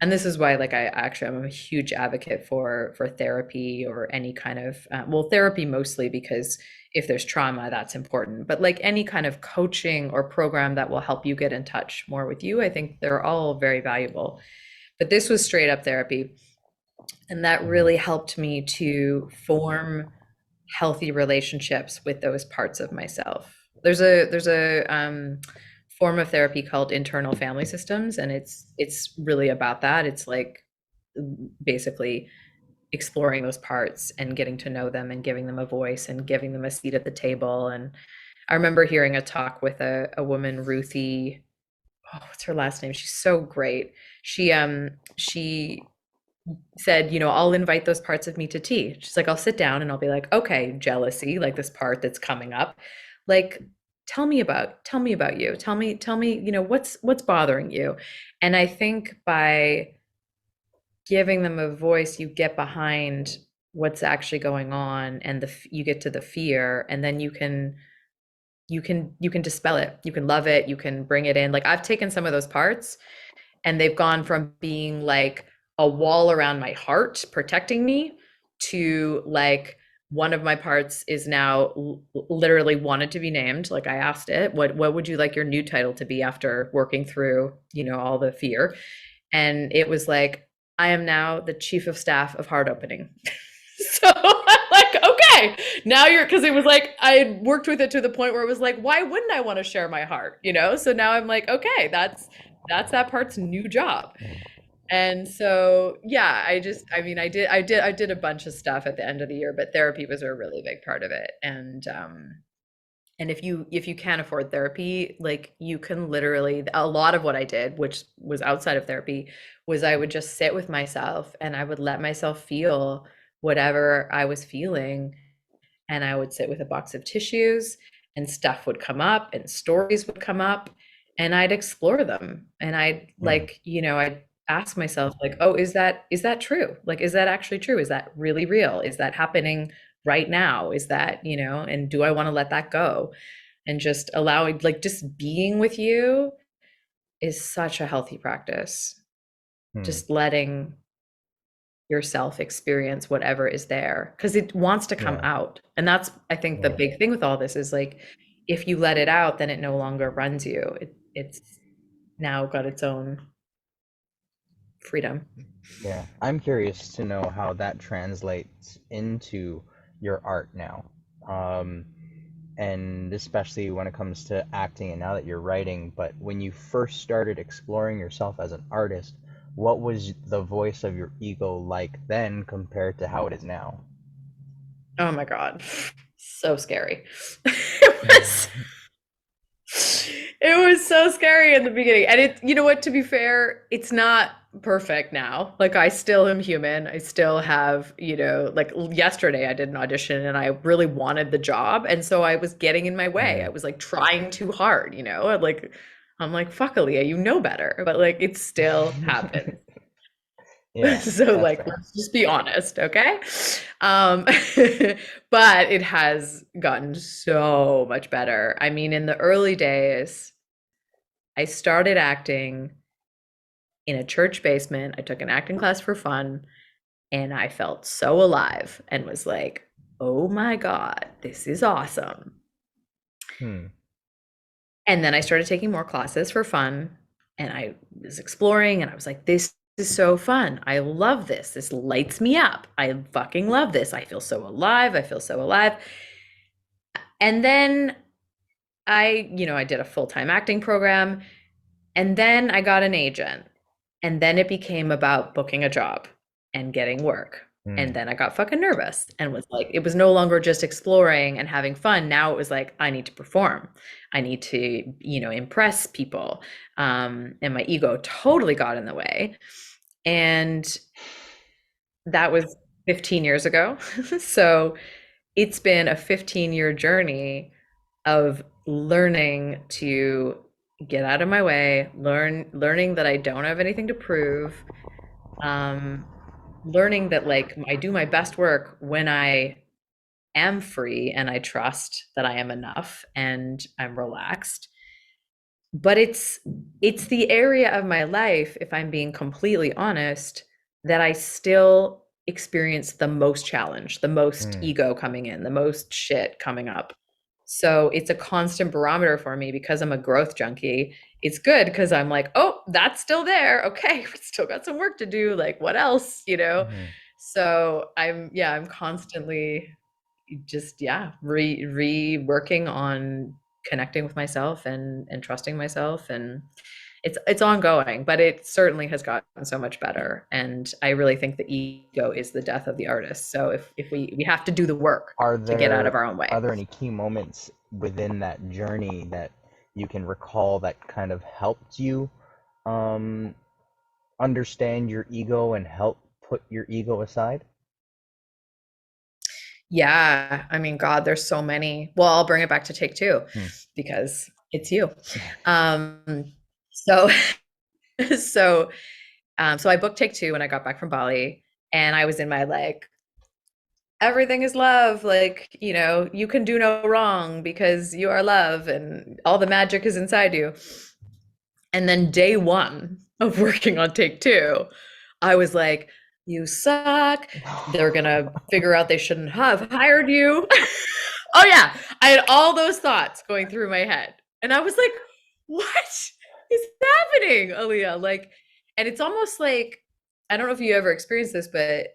And this is why, like, I'm a huge advocate for therapy, or any kind of well, therapy mostly because if there's trauma, that's important, but like any kind of coaching or program that will help you get in touch more with you, I think they're all very valuable. But this was straight up therapy. And that mm, really helped me to form healthy relationships with those parts of myself. There's a form of therapy called internal family systems, and it's really about that. It's like basically exploring those parts and getting to know them and giving them a voice and giving them a seat at the table. And I remember hearing a talk with a woman, Ruthie. Oh, what's her last name? She's so great. She said, I'll invite those parts of me to tea. She's like, I'll sit down and I'll be like, okay, jealousy, like this part that's coming up. Like, tell me about you. Tell me, what's bothering you. And I think by giving them a voice, you get behind what's actually going on, and you get to the fear, and then you can dispel it. You can love it. You can bring it in. Like, I've taken some of those parts and they've gone from being like a wall around my heart protecting me to like one of my parts is now literally wanted to be named. Like, I asked it, what would you like your new title to be after working through, all the fear? And it was like, I am now the chief of staff of heart opening. So I'm like, okay, now you're, because it was like I had worked with it to the point where it was like, why wouldn't I want to share my heart? So now I'm like, okay, that's that part's new job. mm. And so, yeah, I did a bunch of stuff at the end of the year, but therapy was a really big part of it. And if you can't afford therapy, like, you can literally, a lot of what I did, which was outside of therapy, was I would just sit with myself and I would let myself feel whatever I was feeling, and I would sit with a box of tissues, and stuff would come up and stories would come up, and I'd explore them. And Mm, I'd ask myself, like, oh, is that true? Like, is that actually true? Is that really real? Is that happening right now? Is that, and do I want to let that go? And just allowing, like, just being with you is such a healthy practice. mm. Just letting yourself experience whatever is there because it wants to come Yeah, out. And that's, I think, the yeah, big thing with all this is like, if you let it out, then it no longer runs you. It's now got its own freedom. yeah. I'm curious to know how that translates into your art now. Um, and especially when it comes to acting and now that you're writing, but when you first started exploring yourself as an artist, what was the voice of your ego like then compared to how it is now? Oh my God. So scary. It was so scary in the beginning. And you know what, to be fair, it's not perfect now. Like, I still am human. I still have, like, yesterday I did an audition and I really wanted the job. And so I was getting in my way. I Mm, was like trying too hard, like, I'm like, fuck, Aaliyah, you know better, but like it still happens. Yeah, So that's like, fair. let's just be honest, okay? Um, but it has gotten so much better. I mean, in the early days, I started acting in a church basement. I took an acting class for fun, and I felt so alive and was like, oh my God, this is awesome. Hmm. And then I started taking more classes for fun, and I was exploring, and I was like, this is so fun. I love this. This lights me up. I fucking love this. I feel so alive. I feel so alive. And then I did a full-time acting program, and then I got an agent. And then it became about booking a job and getting work. And Hmm. then I got fucking nervous and was like, it was no longer just exploring and having fun. Now it was like, I need to perform. I need to, impress people. And my ego totally got in the way. And that was 15 years ago. So it's been a 15-year journey of learning to get out of my way, learning that I don't have anything to prove, um, learning that like I do my best work when I am free and I trust that I am enough and I'm relaxed. But it's the area of my life, if I'm being completely honest, that I still experience the most challenge, the most Hmm. ego coming in, the most shit coming up. So it's a constant barometer for me because I'm a growth junkie. It's good because I'm like, oh, that's still there. Okay, we still got some work to do. Like, what else, Hmm. So I'm constantly just, yeah, reworking on connecting with myself and trusting myself, and it's ongoing, but it certainly has gotten so much better. And I really think the ego is the death of the artist. So if we have to do the work Are to get out of there our own way. are there any key moments within that journey that you can recall that kind of helped you um understand your ego and help put your ego aside? Yeah, I mean, God, there's so many. Well, I'll bring it back to take two Hmm. because it's you. Um, so so so I booked take two when I got back from Bali, and I was in my like, everything is love, like, you can do no wrong because you are love and all the magic is inside you. And then day one of working on take two, I was like, you suck. They're gonna figure out they shouldn't have hired you. Oh yeah, I had all those thoughts going through my head. And I was like, what is happening, Aliyah? Like, and it's almost like, I don't know if you ever experienced this, but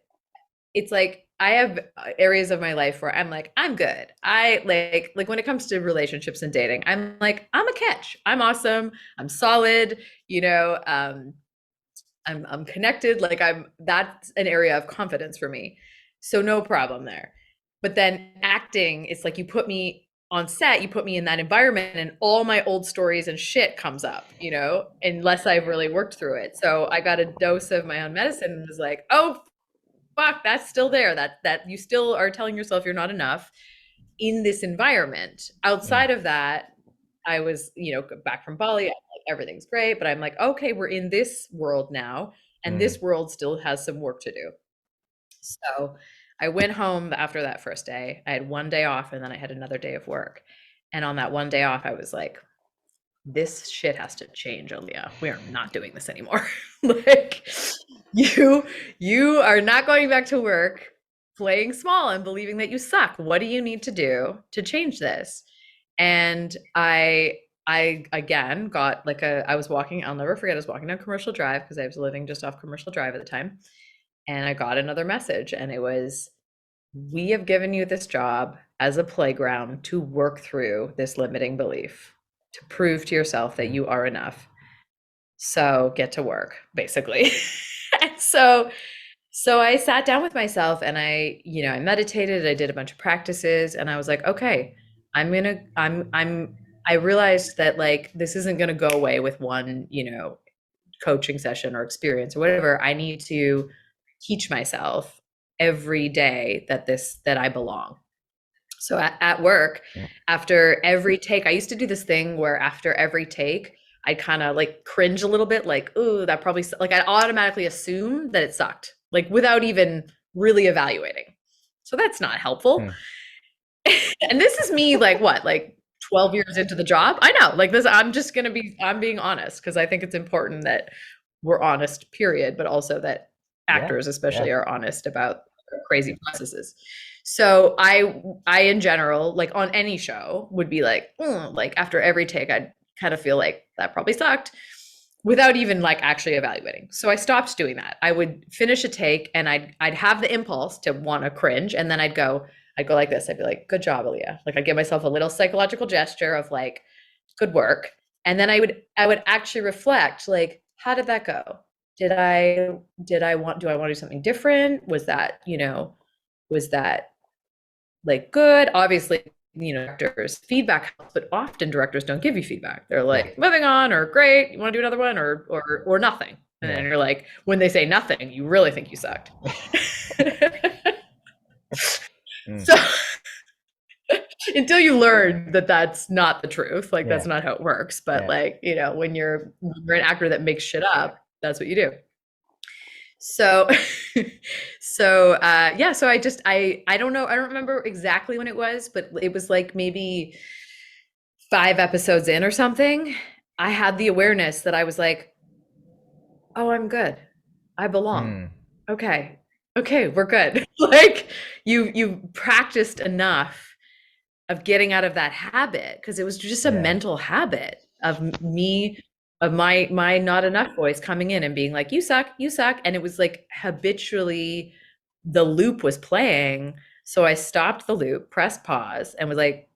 it's like I have areas of my life where I'm like, I'm good. I like when it comes to relationships and dating, I'm like, I'm a catch. I'm awesome. I'm solid, you know, I'm connected. Like that's an area of confidence for me. So no problem there. But then acting, it's like you put me on set, you put me in that environment and all my old stories and shit comes up, unless I've really worked through it. So I got a dose of my own medicine and was like, oh fuck, that's still there. That you still are telling yourself you're not enough in this environment. Hmm. Outside of that, I was, back from Bali. I'm like, everything's great, but I'm like, okay, we're in this world now, and Hmm. this world still has some work to do. So I went home after that first day. I had one day off, and then I had another day of work. And on that one day off, I was like, this shit has to change, Aaliyah. We are not doing this anymore. Like you you are not going back to work playing small and believing that you suck. What do you need to do to change this? And I again got like I was walking, I'll never forget, I was walking down Commercial Drive because I was living just off Commercial Drive at the time. And I got another message, and it was, we have given you this job as a playground to work through this limiting belief, to prove to yourself that Hmm. you are enough. So get to work, basically. And so I sat down with myself and I meditated, I did a bunch of practices, and I was like, okay, I realized that like this isn't gonna go away with one, coaching session or experience or whatever. I need to teach myself every day that I belong. So at work, Hmm. after every take, I used to do this thing where after every take, I kind of like cringe a little bit, like, ooh, that probably, like, I automatically assume that it sucked, like, without even really evaluating. So that's not helpful. Hmm. And this is me, like, what, like 12 years into the job? I know, like, this, I'm being honest because I think it's important that we're honest, period, but also that Yeah. actors especially Yeah. are honest about crazy processes. So I in general, like on any show, would be like, like after every take, I'd kind of feel like that probably sucked without even like actually evaluating. So I stopped doing that. I would finish a take and I'd have the impulse to want to cringe, and then I'd go like this. I'd be like, "Good job, Aliyah." Like I'd give myself a little psychological gesture of like, "Good work." And then I would actually reflect like, "How did that go? Did I want do I want to do something different? Was that, was that like good?" Obviously, directors feedback helps, but often directors don't give you feedback. They're Yeah. like, moving on, or great, you want to do another one, or nothing. And then Yeah. you're like, when they say nothing, you really think you sucked. Mm. So until you learn that that's not the truth, like Yeah. that's not how it works. But Yeah. like, when you're an actor that makes shit up, that's what you do. So yeah, so I don't know, I don't remember exactly when it was, but it was like maybe 5 episodes in or something. I had the awareness that I was like, oh, I'm good. I belong. Mm. Okay. Okay, we're good. Like you practiced enough of getting out of that habit, because it was just a Yeah. mental habit of me, of my not enough voice coming in and being like, you suck, and it was like habitually the loop was playing. So I stopped the loop, pressed pause, and was like,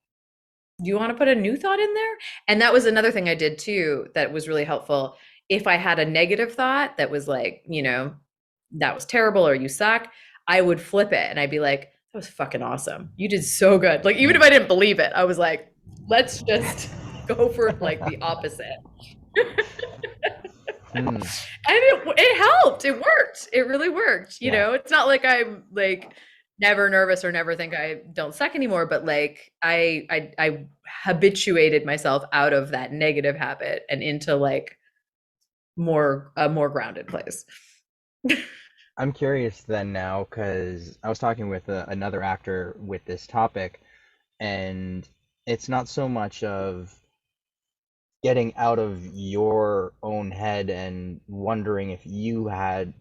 do you want to put a new thought in there? And that was another thing I did too that was really helpful. If I had a negative thought that was like, that was terrible or you suck, I would flip it and I'd be like, that was fucking awesome. You did so good. Like, even if Mm. I didn't believe it, I was like, let's just go for like the opposite. Mm. And it helped. It worked. It really worked. Yeah. It's not like I'm like never nervous or never think I don't suck anymore, but like I habituated myself out of that negative habit and into like a more grounded place. I'm curious then now because I was talking with another actor with this topic, and it's not so much of getting out of your own head and wondering if you had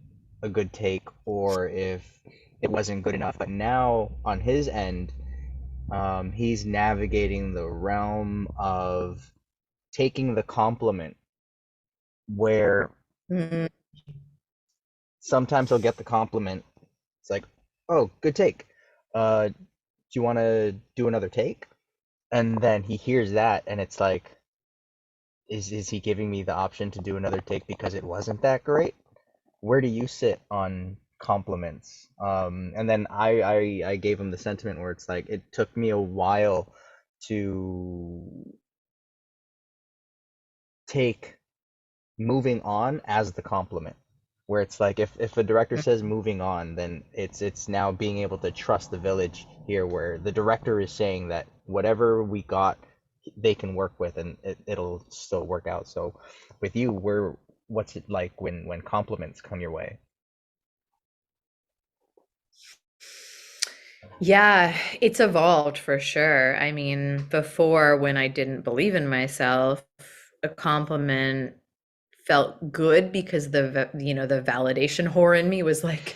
a good take or if it wasn't good enough. But now on his end, he's navigating the realm of taking the compliment where Mm, sometimes he'll get the compliment. It's like, oh, good take. Do you want to do another take? And then he hears that, and it's like, is he giving me the option to do another take because it wasn't that great? Where do you sit on compliments? And then I gave him the sentiment where it's like it took me a while to take moving on as the compliment. Where it's like if a director says moving on, then it's now being able to trust the village here, where the director is saying that whatever we got, they can work with, and it'll still work out. So, with you, what's it like when compliments come your way? yeah, it's evolved for sure. I mean, before, when I didn't believe in myself, a compliment felt good because the validation whore in me was like,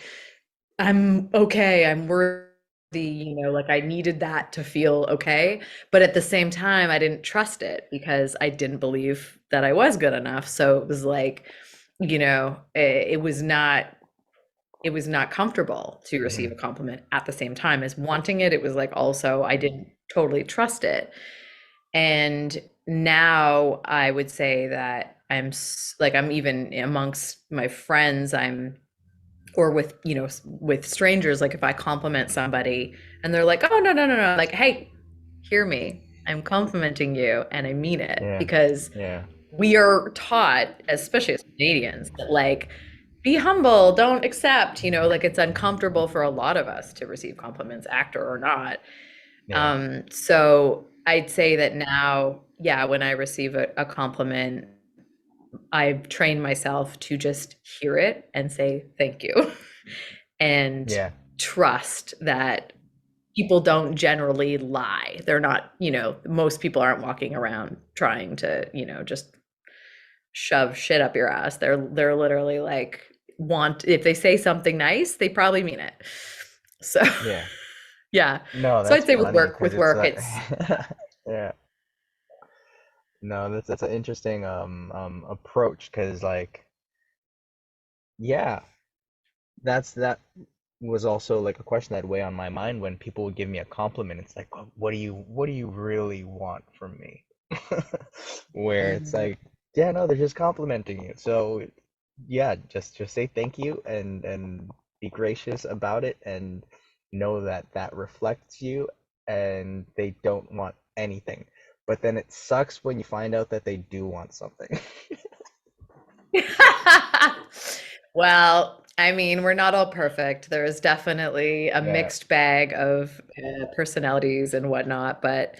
I'm okay, I'm worthy, like I needed that to feel okay. But at the same time, I didn't trust it because I didn't believe that I was good enough. So it was like, it was not comfortable to receive Hmm. a compliment at the same time as wanting it. It was like, also I didn't totally trust it. And now I would say that like, I'm even amongst my friends, or with, with strangers, like if I compliment somebody and they're like, oh, no, no, no, no, like, hey, hear me. I'm complimenting you and I mean it, Yeah, because yeah, we are taught, especially as Canadians, that like, be humble, don't accept, like it's uncomfortable for a lot of us to receive compliments, actor or not. yeah. So I'd say that now, yeah, when I receive a compliment, I've trained myself to just hear it and say thank you and Yeah. trust that people don't generally lie. They're not, most people aren't walking around trying to, just shove shit up your ass. They're literally like want if they say something nice, they probably mean it. So Yeah. yeah. No, So that's I'd say with funny work, because with it's work, like, it's yeah. No, that's an interesting approach because like, yeah, that was also like a question that weigh on my mind when people would give me a compliment. It's like, "Oh, what do you really want from me?" Where it's Mhm. like, yeah, no, they're just complimenting you. So yeah, just say thank you and be gracious about it and know that that reflects you and they don't want anything. But then it sucks when you find out that they do want something. Well, I mean, we're not all perfect. There is definitely a Yeah, mixed bag of personalities and whatnot, but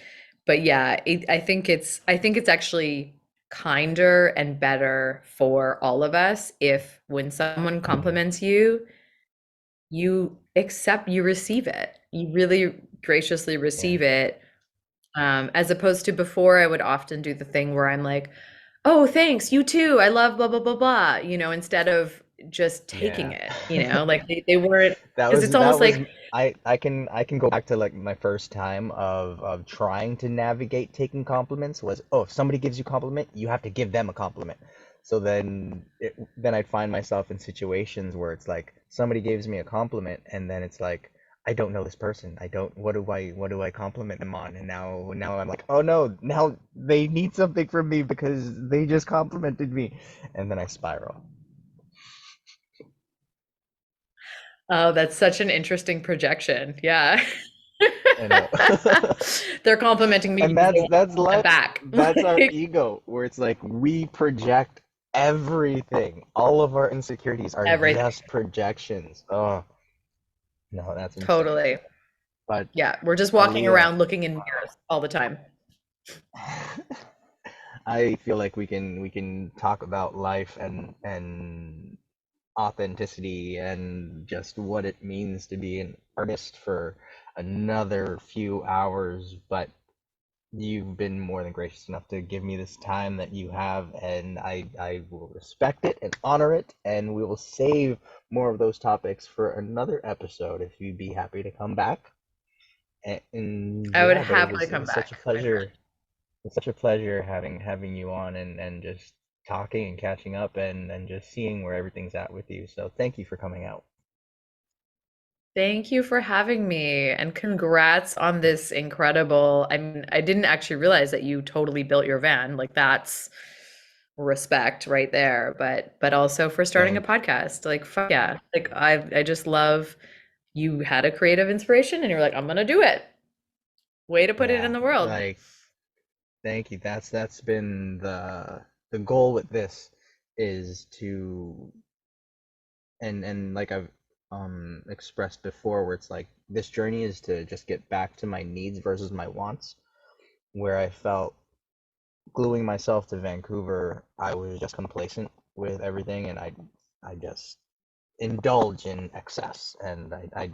yeah, I think it's actually kinder and better for all of us if when someone compliments you, you receive it. You really graciously yeah, receive it. As opposed to before, I would often do the thing where I'm like, oh, thanks, you too. I love blah, blah, blah, blah, instead of just taking yeah. it, like they weren't, That because was it's that almost was like, I can go back to like my first time of trying to navigate taking compliments was, oh, if somebody gives you a compliment, you have to give them a compliment. So then I'd find myself in situations where it's like somebody gives me a compliment and then it's like I don't know this person. I don't what do I compliment them on? And now I'm like, oh no, now they need something from me because they just complimented me. And then I spiral. oh, that's such an interesting projection. Yeah. I know. They're complimenting me And because they that's want that's it life. back. That's our Like, ego, where it's like we project everything. All of our insecurities are everything. just projections. Oh, no, that's insane. Totally. But Yeah. We're just walking Aliyah, around looking in mirrors all the time. I feel like we can talk about life and authenticity and just what it means to be an artist for another few hours, but you've been more than gracious enough to give me this time that you have, and I will respect it and honor it, and we will save more of those topics for another episode if you'd be happy to come back. And I would yeah, but it happily was it come was such a back, my friend. pleasure. It's such a pleasure having you on and just talking and catching up and just seeing where everything's at with you. So thank you for coming out. Thank you for having me and congrats on this incredible. I mean, I didn't actually realize that you totally built your van. Like that's respect right there. But also for starting a Thank podcast. Like fuck yeah. Like I just love you had a creative inspiration and you're like, I'm gonna do it. Way to put it in yeah, the world. like thank you. That's been the goal with this is to and like I've expressed before where it's like this journey is to just get back to my needs versus my wants where I felt gluing myself to Vancouver I was just complacent with everything and I just indulge in excess and I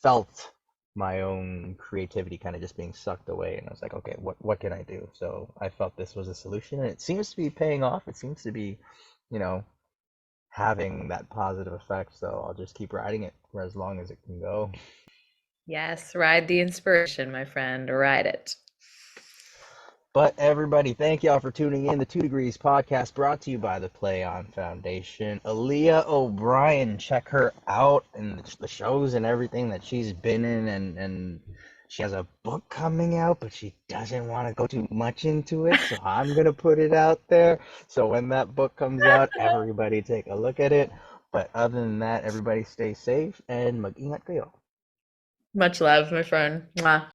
felt my own creativity kind of just being sucked away and I was like okay what can I do so I felt this was a solution and it seems to be paying off it seems to be you know having that positive effect. So I'll just keep riding it for as long as it can go. Yes, ride the inspiration, my friend. Ride it. But everybody, thank y'all for tuning in. The 2 Degrees podcast brought to you by the Play On Foundation. Aliyah O'Brien, check her out and the shows and everything that she's been in. And she has a book coming out, but she doesn't want to go too much into it. So I'm going to put it out there. So when that book comes out, everybody take a look at it. But other than that, everybody stay safe and mag-ingat kayo. Much love, my friend. Mwah.